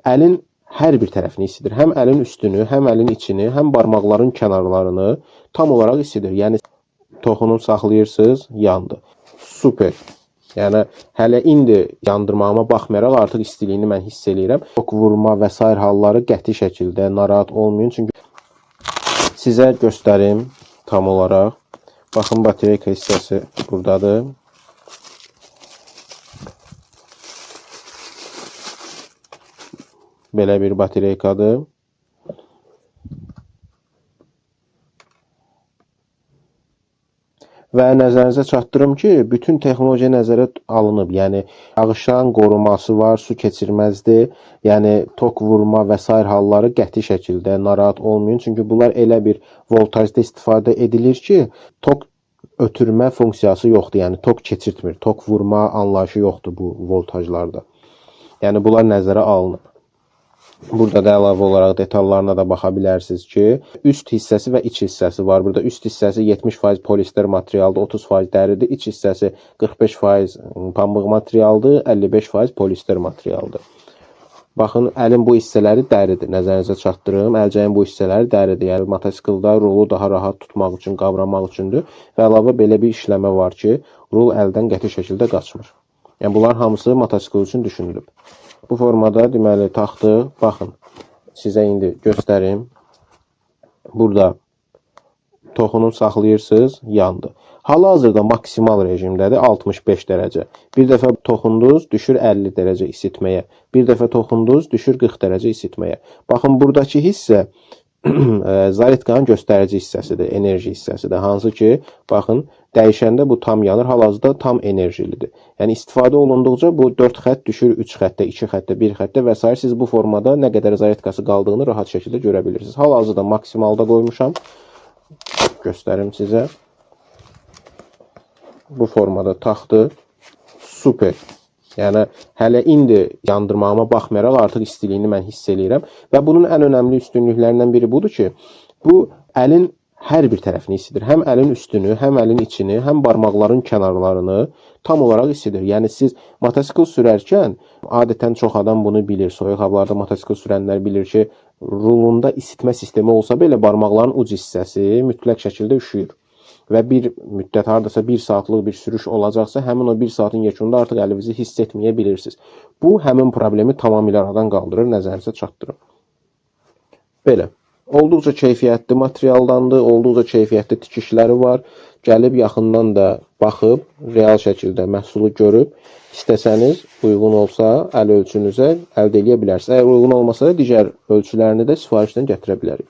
əlin hər bir tərəfini isidir. Həm əlin üstünü, həm əlin içini, həm barmaqların kənarlarını tam olaraq isidir. Yəni toxunub saxlayırsınız, yandı. Super. Yəni hələ indi yandırmağıma baxmayaraq artıq istiliyini mən hiss eləyirəm. Tok vurma və s. halları qəti şəkildə narahat olmayın. Çünki sizə göstərim tam olaraq. Baxın, batereyka hissəsi buradadır. Belə bir batereykadır. Və nəzərinizə çatdırım ki, bütün texnologiya nəzərə alınıb. Yəni yağışdan qoruması var, su keçirməzdir. Yəni tok vurma və s. halları qəti şəkildə narahat olmayın. Çünki bunlar elə bir voltajda istifadə edilir ki, tok ötürmə funksiyası yoxdur. Yəni tok keçirtmir. Tok vurma anlayışı yoxdur bu voltajlarda. Yəni bunlar nəzərə alınıb. Burada da əlavə olaraq detallarına da baxa bilərsiniz ki, üst hissəsi və iç hissəsi var. Burada üst hissəsi 70% poliester materialdır, 30% dəridir. İç hissəsi 45% pambıq materialdır, 55% poliester materialdır. Baxın, əlin bu hissələri dəridir. Nəzərinizə çatdırım. Əlcəyin bu hissələri dəridir. Yəni motosikildə rulu daha rahat tutmaq üçün, qavramaq üçündür. Və əlavə belə bir işləmə var ki, rul əldən qəti şəkildə qaçmır. Yəni bunlar hamısı motosikl üçün düşünülüb. Bu formada deməli taxtıq. Baxın, sizə indi göstərim. Burada toxunub saxlayırsınız, yandı. Hal-hazırda maksimal rejimdədir 65 dərəcə. Bir dəfə toxundunuz, düşür 50 dərəcə isitməyə. Bir dəfə toxundunuz, düşür 40 dərəcə isitməyə. Baxın, buradakı hissə zaretkanın göstərici hissəsidir, enerji hissəsidir. Hansı ki, baxın, dəyişəndə bu tam yanır, hal-hazırda tam enerjilidir. Yəni istifadə olunduqca bu 4 xətt düşür 3 xəttə, 2 xəttə, 1 xəttə və s. Siz bu formada nə qədər zaretkası qaldığını rahat şəkildə görə bilirsiniz. Hal-hazırda maksimalda qoymuşam. Göstərim sizə. Bu formada taxtı. Super. Yəni hələ indi yandırmağıma baxmayaraq artıq istiliyini mən hiss eləyirəm. Və bunun ən önəmli üstünlüklərindən biri budur ki, bu əlin hər bir tərəfini isidir. Həm əlin üstünü, həm əlin içini, həm barmaqların kənarlarını tam olaraq isidir. Yəni siz motosikl sürərkən, adətən çox adam bunu bilir. Soyuq havalarda motosikl sürənlər bilir ki, rulunda isitmə sistemi olsa belə barmaqların uc hissəsi mütləq şəkildə üşüyür. Və bir müddət hardasa 1 saatlıq bir sürüş olacaqsa, həmin o 1 saatın yekununda artıq əlinizi hiss etməyə bilirsiniz. Bu, həmin problemi tamamilə aradan qaldırır, nəzərinizə çatdırır. Belə. Olduqca keyfiyyətli materialdandır, olduqca keyfiyyətli tikişləri var. Gəlib yaxından da baxıb, real şəkildə məhsulu görüb, istəsəniz, uyğun olsa, əl ölçünüzə əldə edə bilərsiniz. Əgər uyğun olmasa, digər ölçülərini də sifarişdən gətirə bilərik.